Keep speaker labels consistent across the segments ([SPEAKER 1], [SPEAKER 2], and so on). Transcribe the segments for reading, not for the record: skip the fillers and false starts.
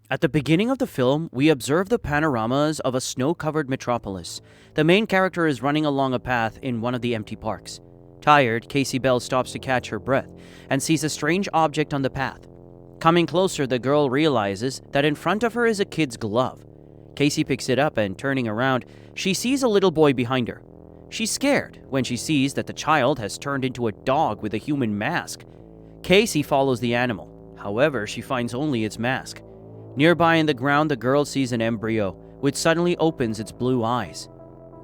[SPEAKER 1] At the beginning of the film, we observe the panoramas of a snow-covered metropolis. The main character is running along a path in one of the empty parks. Tired, Casey Bell stops to catch her breath and sees a strange object on the path. Coming closer, the girl realizes that in front of her is a kid's glove. Casey picks it up and, turning around, she sees a little boy behind her. She's scared when she sees that the child has turned into a dog with a human mask. Casey follows the animal. However, she finds only its mask. Nearby in the ground, the girl sees an embryo, which suddenly opens its blue eyes.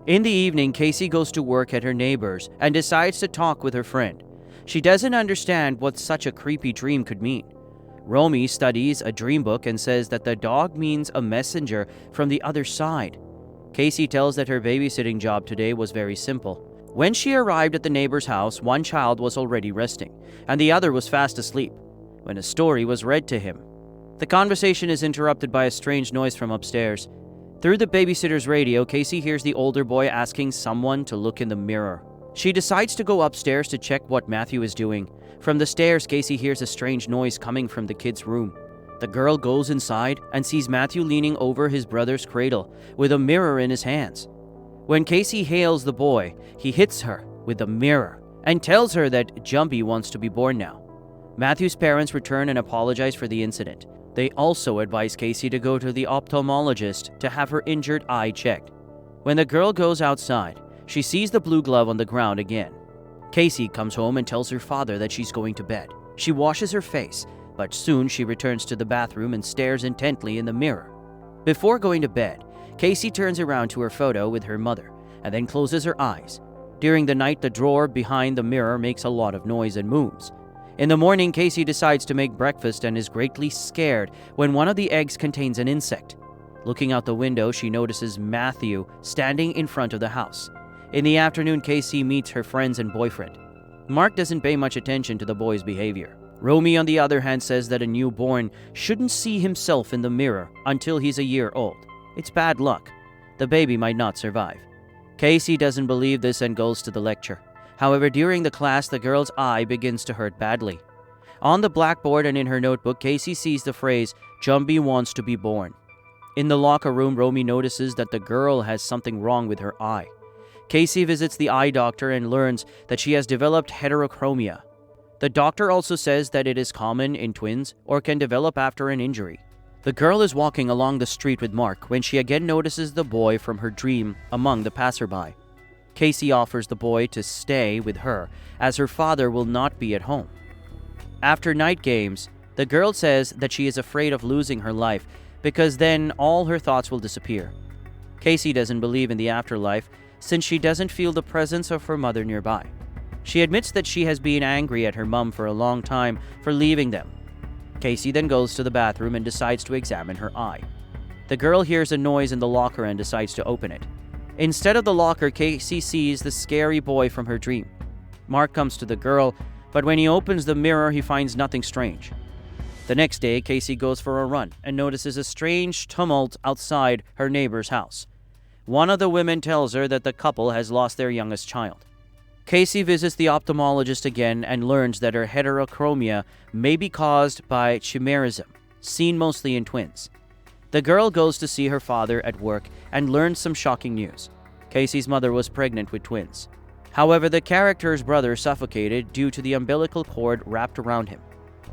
[SPEAKER 1] In the evening, Casey goes to work at her neighbor's and decides to talk with her friend. She doesn't understand what such a creepy dream could mean. Romy studies a dream book and says that the dog means a messenger from the other side. Casey tells that her babysitting job today was very simple. When she arrived at the neighbor's house, one child was already resting, and the other was fast asleep, when a story was read to him. The conversation is interrupted by a strange noise from upstairs. Through the babysitter's radio, Casey hears the older boy asking someone to look in the mirror. She decides to go upstairs to check what Matthew is doing. From the stairs, Casey hears a strange noise coming from the kid's room. The girl goes inside and sees Matthew leaning over his brother's cradle with a mirror in his hands. When Casey hails the boy, he hits her with the mirror and tells her that Jumpy wants to be born now. Matthew's parents return and apologize for the incident. They also advise Casey to go to the ophthalmologist to have her injured eye checked. When the girl goes outside, she sees the blue glove on the ground again. Casey comes home and tells her father that she's going to bed. She washes her face, but soon she returns to the bathroom and stares intently in the mirror. Before going to bed, Casey turns around to her photo with her mother and then closes her eyes. During the night, the drawer behind the mirror makes a lot of noise and moves. In the morning, Casey decides to make breakfast and is greatly scared when one of the eggs contains an insect. Looking out the window, she notices Matthew standing in front of the house. In the afternoon, Casey meets her friends and boyfriend. Mark doesn't pay much attention to the boy's behavior. Romy, on the other hand, says that a newborn shouldn't see himself in the mirror until he's a year old. It's bad luck. The baby might not survive. Casey doesn't believe this and goes to the lecture. However, during the class, the girl's eye begins to hurt badly. On the blackboard and in her notebook, Casey sees the phrase, "Jumpy wants to be born." In the locker room, Romy notices that the girl has something wrong with her eye. Casey visits the eye doctor and learns that she has developed heterochromia. The doctor also says that it is common in twins or can develop after an injury. The girl is walking along the street with Mark when she again notices the boy from her dream among the passerby. Casey offers the boy to stay with her as her father will not be at home. After night games, the girl says that she is afraid of losing her life because then all her thoughts will disappear. Casey doesn't believe in the afterlife since she doesn't feel the presence of her mother nearby. She admits that she has been angry at her mom for a long time for leaving them. Casey then goes to the bathroom and decides to examine her eye. The girl hears a noise in the locker and decides to open it. Instead of the locker, Casey sees the scary boy from her dream. Mark comes to the girl, but when he opens the mirror, he finds nothing strange. The next day, Casey goes for a run and notices a strange tumult outside her neighbor's house. One of the women tells her that the couple has lost their youngest child. Casey visits the ophthalmologist again and learns that her heterochromia may be caused by chimerism, seen mostly in twins. The girl goes to see her father at work and learns some shocking news. Casey's mother was pregnant with twins. However, the character's brother suffocated due to the umbilical cord wrapped around him.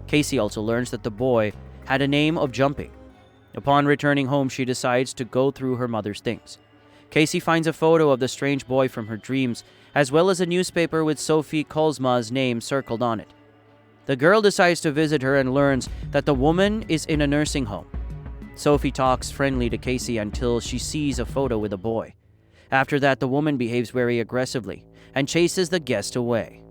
[SPEAKER 1] Casey also learns that the boy had a name of Jumpy. Upon returning home, she decides to go through her mother's things. Casey finds a photo of the strange boy from her dreams, as well as a newspaper with Sophie Kolsma's name circled on it. The girl decides to visit her and learns that the woman is in a nursing home. Sophie talks friendly to Casey until she sees a photo with a boy. After that, the woman behaves very aggressively and chases the guest away.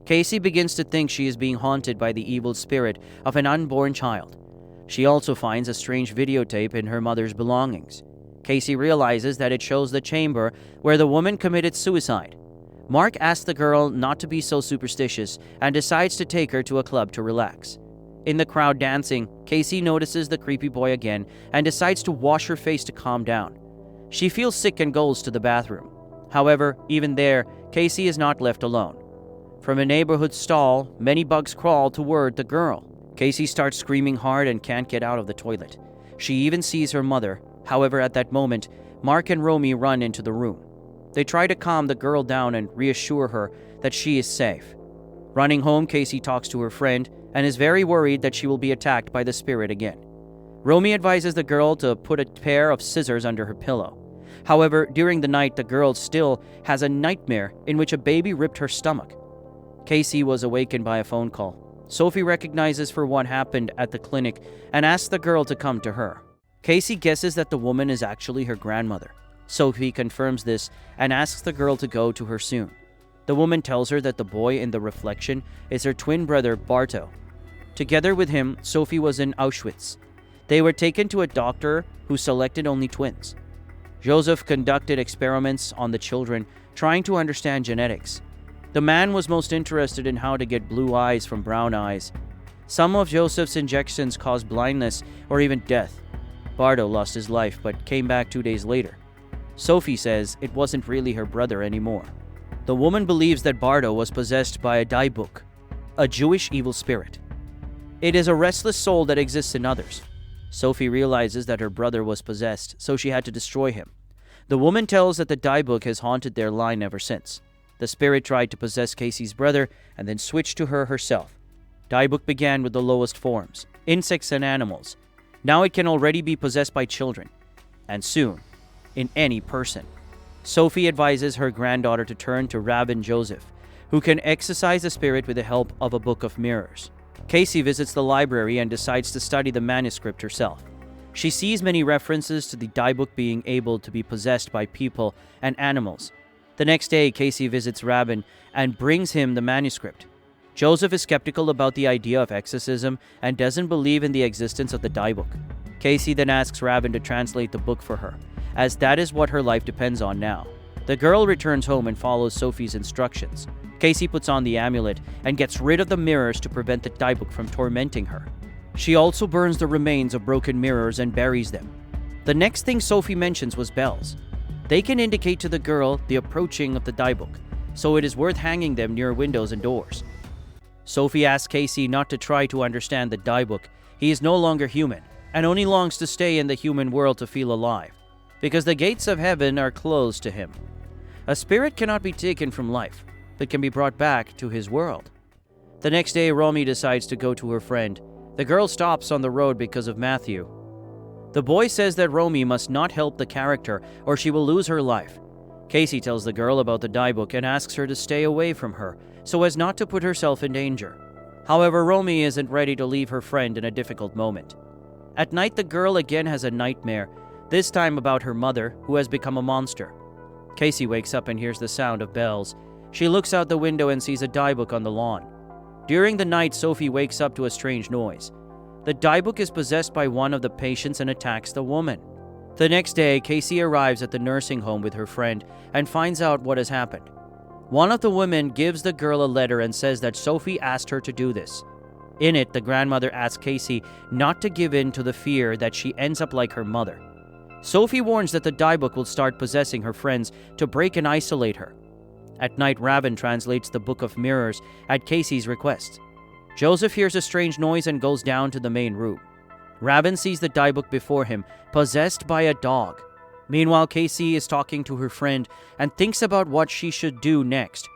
[SPEAKER 1] Casey begins to think she is being haunted by the evil spirit of an unborn child. She also finds a strange videotape in her mother's belongings. Casey realizes that it shows the chamber where the woman committed suicide. Mark asks the girl not to be so superstitious and decides to take her to a club to relax. In the crowd dancing, Casey notices the creepy boy again and decides to wash her face to calm down. She feels sick and goes to the bathroom. However, even there, Casey is not left alone. From a neighborhood stall, many bugs crawl toward the girl. Casey starts screaming hard and can't get out of the toilet. She even sees her mother. However, at that moment, Mark and Romy run into the room. They try to calm the girl down and reassure her that she is safe. Running home, Casey talks to her friend and is very worried that she will be attacked by the spirit again. Romy advises the girl to put a pair of scissors under her pillow. However, during the night, the girl still has a nightmare in which a baby ripped her stomach. Casey was awakened by a phone call. Sophie recognizes for what happened at the clinic and asks the girl to come to her. Casey guesses that the woman is actually her grandmother. Sophie confirms this and asks the girl to go to her soon. The woman tells her that the boy in the reflection is her twin brother, Barto. Together with him, Sophie was in Auschwitz. They were taken to a doctor who selected only twins. Joseph conducted experiments on the children, trying to understand genetics. The man was most interested in how to get blue eyes from brown eyes. Some of Joseph's injections caused blindness or even death. Bardo lost his life but came back 2 days later. Sophie says it wasn't really her brother anymore. The woman believes that Bardo was possessed by a Dybbuk, a Jewish evil spirit. It is a restless soul that exists in others. Sophie realizes that her brother was possessed, so she had to destroy him. The woman tells that the Dybbuk has haunted their line ever since. The spirit tried to possess Casey's brother and then switched to her herself. Dybbuk began with the lowest forms, insects and animals. Now it can already be possessed by children, and soon, in any person. Sophie advises her granddaughter to turn to Rabbi Joseph, who can exorcise the spirit with the help of a book of mirrors. Casey visits the library and decides to study the manuscript herself. She sees many references to the Dybbuk being able to be possessed by people and animals. The next day, Casey visits Rabin and brings him the manuscript. Joseph is skeptical about the idea of exorcism and doesn't believe in the existence of the Dybbuk. Casey then asks Rabin to translate the book for her, as that is what her life depends on now. The girl returns home and follows Sophie's instructions. Casey puts on the amulet and gets rid of the mirrors to prevent the Dybbuk from tormenting her. She also burns the remains of broken mirrors and buries them. The next thing Sophie mentions was bells. They can indicate to the girl the approaching of the Dybbuk, so it is worth hanging them near windows and doors. Sophie asks Casey not to try to understand the Dybbuk. He is no longer human, and only longs to stay in the human world to feel alive, because the gates of heaven are closed to him. A spirit cannot be taken from life, but can be brought back to his world. The next day, Romy decides to go to her friend. The girl stops on the road because of Matthew. The boy says that Romy must not help the character or she will lose her life. Casey tells the girl about the Dybbuk and asks her to stay away from her so as not to put herself in danger. However, Romy isn't ready to leave her friend in a difficult moment. At night, the girl again has a nightmare, this time about her mother, who has become a monster. Casey wakes up and hears the sound of bells. She looks out the window and sees a Dybbuk on the lawn. During the night, Sophie wakes up to a strange noise. The Dybbuk is possessed by one of the patients and attacks the woman. The next day, Casey arrives at the nursing home with her friend and finds out what has happened. One of the women gives the girl a letter and says that Sophie asked her to do this. In it, the grandmother asks Casey not to give in to the fear that she ends up like her mother. Sophie warns that the Dybbuk will start possessing her friends to break and isolate her. At night, Rabin translates the Book of Mirrors at Casey's request. Joseph hears a strange noise and goes down to the main room. Rabin sees the Dybbuk before him, possessed by a dog. Meanwhile, Casey is talking to her friend and thinks about what she should do next.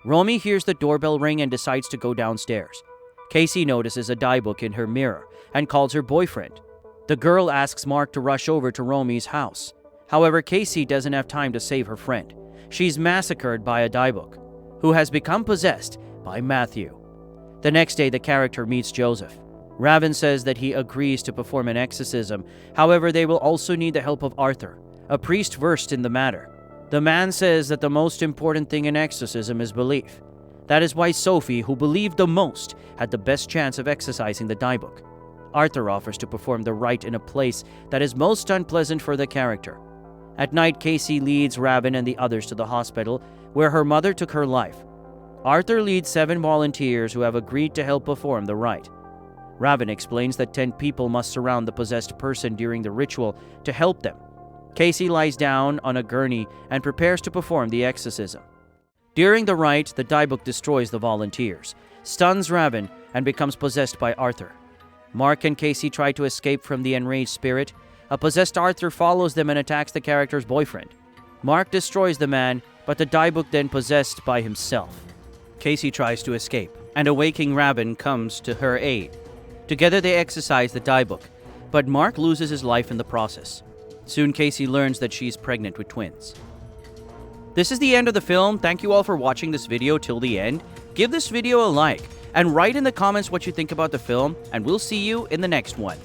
[SPEAKER 1] Romy hears the doorbell ring and decides to go downstairs. Casey notices a Dybbuk in her mirror and calls her boyfriend. The girl asks Mark to rush over to Romy's house. However, Casey doesn't have time to save her friend. She's massacred by a Dybbuk, who has become possessed by Matthew. The next day, the character meets Joseph. Rabin says that he agrees to perform an exorcism. However, they will also need the help of Arthur, a priest versed in the matter. The man says that the most important thing in exorcism is belief. That is why Sophie, who believed the most, had the best chance of exorcising the Dybbuk. Arthur offers to perform the rite in a place that is most unpleasant for the character. At night, Casey leads Rabin and the others to the hospital, where her mother took her life. Arthur leads 7 volunteers who have agreed to help perform the rite. Rabin explains that 10 people must surround the possessed person during the ritual to help them. Casey lies down on a gurney and prepares to perform the exorcism. During the rite, the Dybbuk destroys the volunteers, stuns Rabin, and becomes possessed by Arthur. Mark and Casey try to escape from the enraged spirit. A possessed Arthur follows them and attacks the character's boyfriend. Mark destroys the man, but the Dybbuk then possessed by himself. Casey tries to escape, and a waking Rabin comes to her aid. Together they exorcise the Dybbuk, but Mark loses his life in the process. Soon Casey learns that she's pregnant with twins. This is the end of the film. Thank you all for watching this video till the end. Give this video a like, and write in the comments what you think about the film, and we'll see you in the next one.